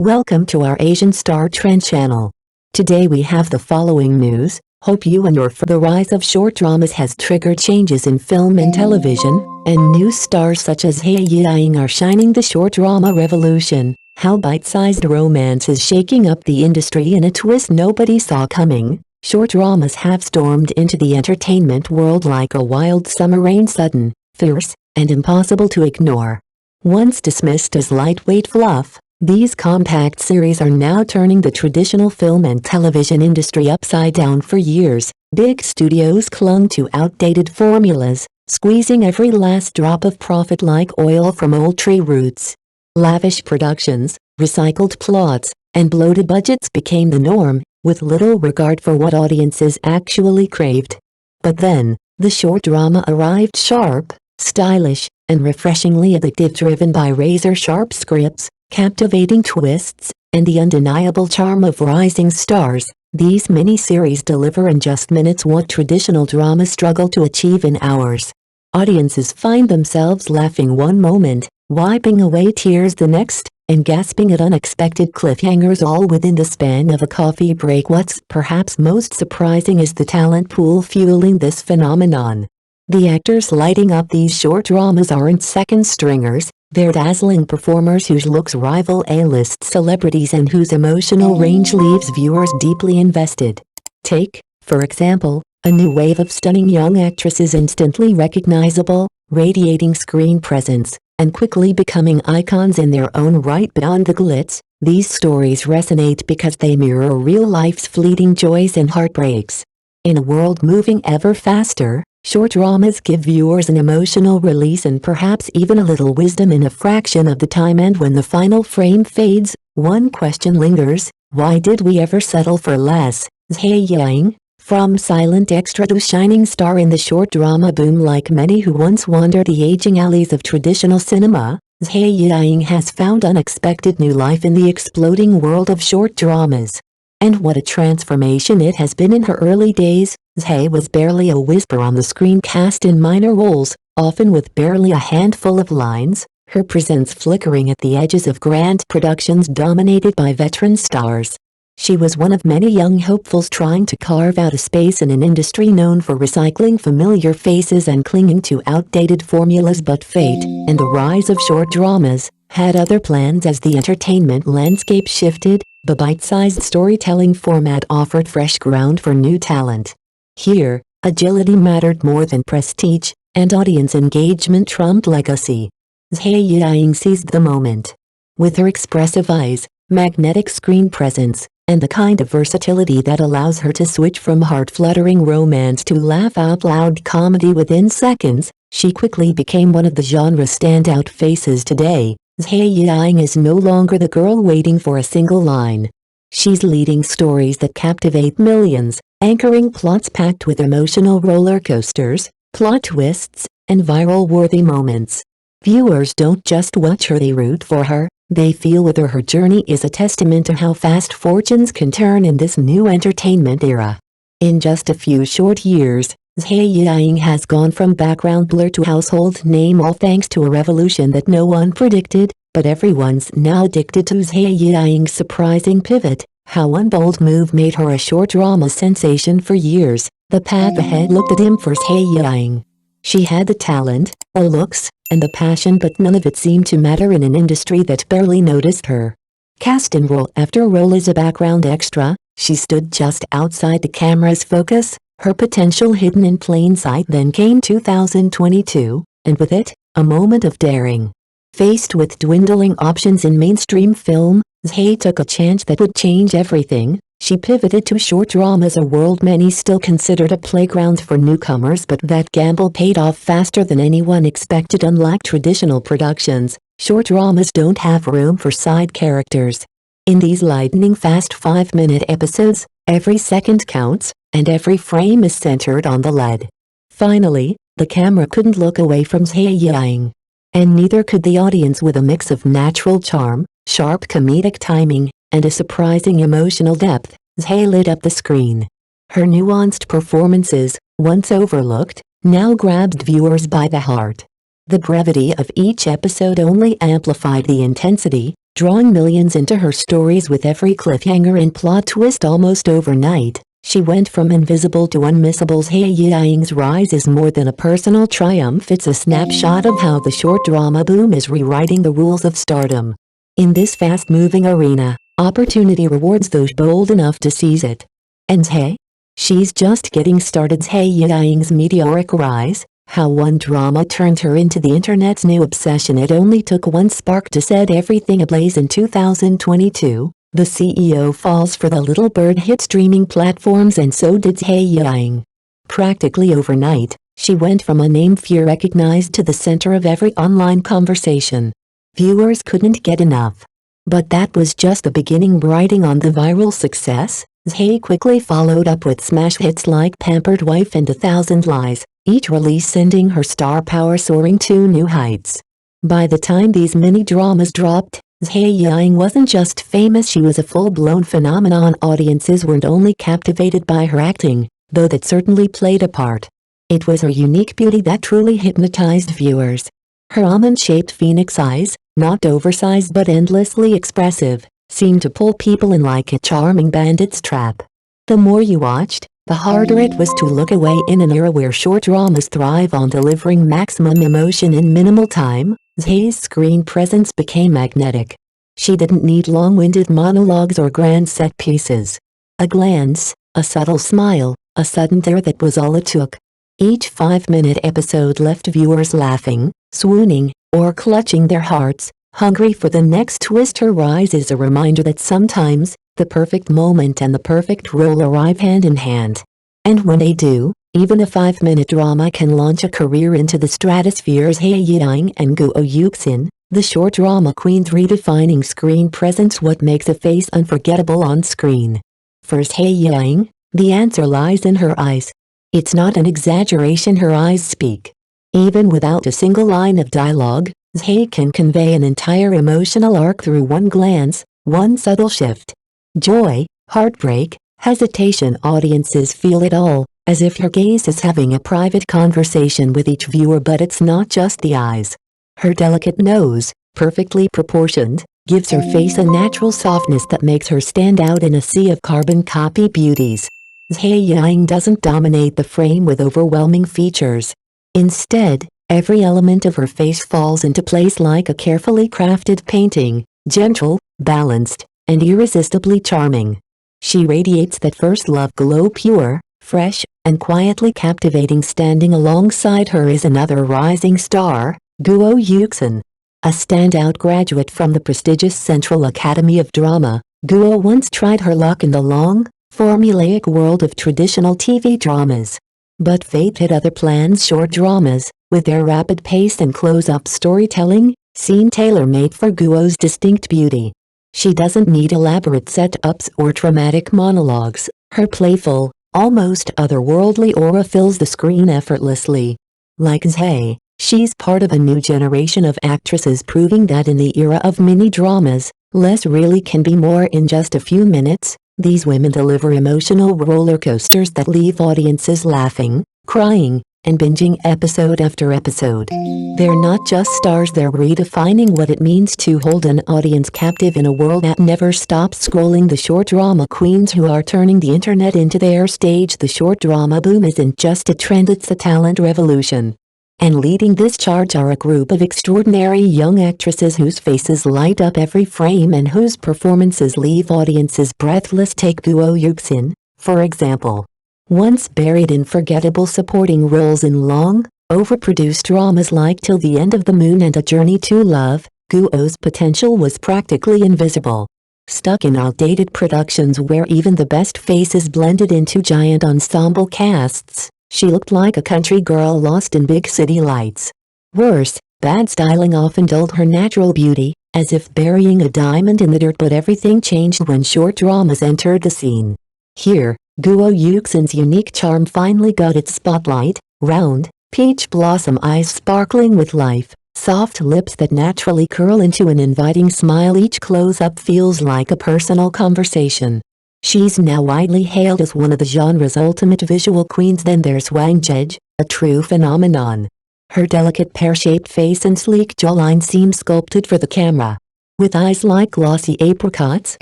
Welcome to our Asian Star Trend channel. Today we have the following news. Hope you and your the rise of short dramas has triggered changes in film and television, and new stars such as Zhai Yiying are shining the short drama revolution. How bite-sized romance is shaking up the industry in a twist nobody saw coming. Short dramas have stormed into the entertainment world like a wild summer rain, sudden, fierce, and impossible to ignore. Once dismissed as lightweight fluff, these compact series are now turning the traditional film and television industry upside down. For years, big studios clung to outdated formulas, squeezing every last drop of profit like oil from old tree roots. Lavish productions, recycled plots, and bloated budgets became the norm, with little regard for what audiences actually craved. But then, the short drama arrived, sharp, stylish, and refreshingly addictive, driven by razor-sharp scripts, captivating twists, and the undeniable charm of rising stars. These mini-series deliver in just minutes what traditional dramas struggle to achieve in hours. Audiences find themselves laughing one moment, wiping away tears the next, and gasping at unexpected cliffhangers, all within the span of a coffee break. What's perhaps most surprising is the talent pool fueling this phenomenon. The actors lighting up these short dramas aren't second-stringers. They're dazzling performers whose looks rival A-list celebrities and whose emotional range leaves viewers deeply invested. Take, for example, a new wave of stunning young actresses instantly recognizable, radiating screen presence, and quickly becoming icons in their own right. Beyond the glitz, these stories resonate because they mirror real life's fleeting joys and heartbreaks. In a world moving ever faster, short dramas give viewers an emotional release and perhaps even a little wisdom in a fraction of the time. And when the final frame fades, one question lingers: why did we ever settle for less? Zhai Yiying, from silent extra to shining star in the short drama boom. Like many who once wandered the aging alleys of traditional cinema, Zhai Yiying has found unexpected new life in the exploding world of short dramas. And what a transformation it has been. In her early days, Zhai was barely a whisper on the screen, cast in minor roles, often with barely a handful of lines, her presence flickering at the edges of grand productions dominated by veteran stars. She was one of many young hopefuls trying to carve out a space in an industry known for recycling familiar faces and clinging to outdated formulas. But fate, and the rise of short dramas, had other plans. As the entertainment landscape shifted, the bite-sized storytelling format offered fresh ground for new talent. Here, agility mattered more than prestige, and audience engagement trumped legacy. Zhai Yiying seized the moment. With her expressive eyes, magnetic screen presence, and the kind of versatility that allows her to switch from heart-fluttering romance to laugh-out-loud comedy within seconds, she quickly became one of the genre's standout faces. Today, Zhai Yiying is no longer the girl waiting for a single line. She's leading stories that captivate millions, anchoring plots packed with emotional roller coasters, plot twists, and viral-worthy moments. Viewers don't just watch her, they root for her. They feel with her. Her journey is a testament to how fast fortunes can turn in this new entertainment era. In just a few short years, Zhai Yiying has gone from background blur to household name, all thanks to a revolution that no one predicted, but everyone's now addicted to. Zhai Yiying's surprising pivot, how one bold move made her a short drama sensation. For years, the path ahead looked dim for Zhai Yiying. She had the talent, the looks, and the passion, but none of it seemed to matter in an industry that barely noticed her. Cast in role after role as a background extra, she stood just outside the camera's focus, her potential hidden in plain sight. Then came 2022, and with it, a moment of daring. Faced with dwindling options in mainstream film, Zhai took a chance that would change everything. She pivoted to short dramas, a world many still considered a playground for newcomers, but that gamble paid off faster than anyone expected. Unlike traditional productions, short dramas don't have room for side characters. In these lightning-fast 5-minute episodes, every second counts, and every frame is centered on the lead. Finally, the camera couldn't look away from Zhai Yiying. And neither could the audience. With a mix of natural charm, sharp comedic timing, and a surprising emotional depth, Zhai lit up the screen. Her nuanced performances, once overlooked, now grabbed viewers by the heart. The brevity of each episode only amplified the intensity, drawing millions into her stories with every cliffhanger and plot twist almost overnight. She went from invisible to unmissable. Zhai Yiying's rise is more than a personal triumph, it's a snapshot of how the short drama boom is rewriting the rules of stardom. In this fast-moving arena, opportunity rewards those bold enough to seize it. And Zhai? She's just getting started. Zhai Yiying's meteoric rise, how one drama turned her into the internet's new obsession. It only took one spark to set everything ablaze. In 2022, the CEO falls for the little bird hit streaming platforms, and so did Zhai Yiying. Practically overnight, she went from a name few recognized to the center of every online conversation. Viewers couldn't get enough. But that was just the beginning. Riding on the viral success, Zhai quickly followed up with smash hits like Pampered Wife and 1,000 Lies, each release sending her star power soaring to new heights. By the time these mini-dramas dropped, Zhai Yiying wasn't just famous, she was a full-blown phenomenon. Audiences weren't only captivated by her acting, though that certainly played a part. It was her unique beauty that truly hypnotized viewers. Her almond-shaped phoenix eyes, not oversized but endlessly expressive, seemed to pull people in like a charming bandit's trap. The more you watched, the harder it was to look away. In an era where short dramas thrive on delivering maximum emotion in minimal time, Zhai's screen presence became magnetic. She didn't need long-winded monologues or grand set pieces. A glance, a subtle smile, a sudden tear, that was all it took. Each 5-minute episode left viewers laughing, swooning, or clutching their hearts, hungry for the next twist. Her rise is a reminder that sometimes, the perfect moment and the perfect role arrive hand in hand. And when they do, even a 5-minute drama can launch a career into the stratosphere. Zhai Yiying and Guo Yuxin, the short drama queens, redefining screen presence. What makes a face unforgettable on screen? For Zhai Yiying, the answer lies in her eyes. It's not an exaggeration, her eyes speak. Even without a single line of dialogue, Zhai can convey an entire emotional arc through one glance, one subtle shift. Joy, heartbreak, hesitation, audiences feel it all, as if her gaze is having a private conversation with each viewer. But it's not just the eyes. Her delicate nose, perfectly proportioned, gives her face a natural softness that makes her stand out in a sea of carbon copy beauties. Zhai Yiying doesn't dominate the frame with overwhelming features. Instead, every element of her face falls into place like a carefully crafted painting, gentle, balanced, and irresistibly charming. She radiates that first love glow, pure, fresh, and quietly captivating. Standing alongside her is another rising star, Guo Yuxin. A standout graduate from the prestigious Central Academy of Drama, Guo once tried her luck in the long, formulaic world of traditional TV dramas. But fate had other plans. Short dramas, with their rapid pace and close-up storytelling, seem tailor-made for Guo's distinct beauty. She doesn't need elaborate setups or dramatic monologues. Her playful, almost otherworldly aura fills the screen effortlessly. Like Zhai, she's part of a new generation of actresses, proving that in the era of mini-dramas, less really can be more. In just a few minutes, these women deliver emotional roller coasters that leave audiences laughing, crying, and binging episode after episode. They're not just stars, they're redefining what it means to hold an audience captive in a world that never stops scrolling. The short drama queens who are turning the internet into their stage. The short drama boom isn't just a trend, it's a talent revolution. And leading this charge are a group of extraordinary young actresses whose faces light up every frame and whose performances leave audiences breathless. Take Guo Yuxin, for example. Once buried in forgettable supporting roles in long, overproduced dramas like Till the End of the Moon and A Journey to Love, Guo's potential was practically invisible. Stuck in outdated productions where even the best faces blended into giant ensemble casts, she looked like a country girl lost in big city lights. Worse, bad styling often dulled her natural beauty, as if burying a diamond in the dirt. But everything changed when short dramas entered the scene. Here, Guo Yuxin's unique charm finally got its spotlight. Round, peach blossom eyes sparkling with life, soft lips that naturally curl into an inviting smile. Each close-up feels like a personal conversation. She's now widely hailed as one of the genre's ultimate visual queens. Then there's Wang Zhej, a true phenomenon. Her delicate pear-shaped face and sleek jawline seem sculpted for the camera. With eyes like glossy apricots,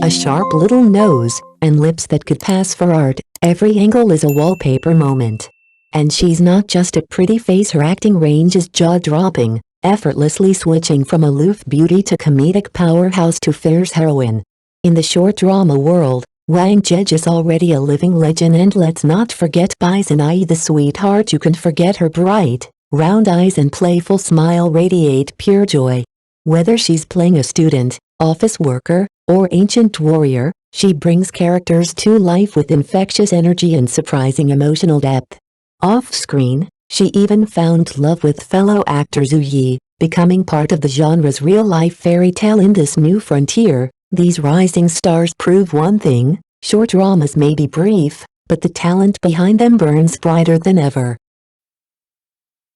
a sharp little nose, and lips that could pass for art, every angle is a wallpaper moment. And she's not just a pretty face, her acting range is jaw-dropping, effortlessly switching from aloof beauty to comedic powerhouse to fierce heroine. In the short drama world, Wang Zhej is already a living legend, and let's not forget Bai Zinai, the sweetheart. You can forget her bright, round eyes and playful smile radiate pure joy. Whether she's playing a student, office worker, or ancient warrior, she brings characters to life with infectious energy and surprising emotional depth. Off-screen, she even found love with fellow actor Zhu Yi, becoming part of the genre's real-life fairy tale. In this new frontier, these rising stars prove one thing: short dramas may be brief, but the talent behind them burns brighter than ever.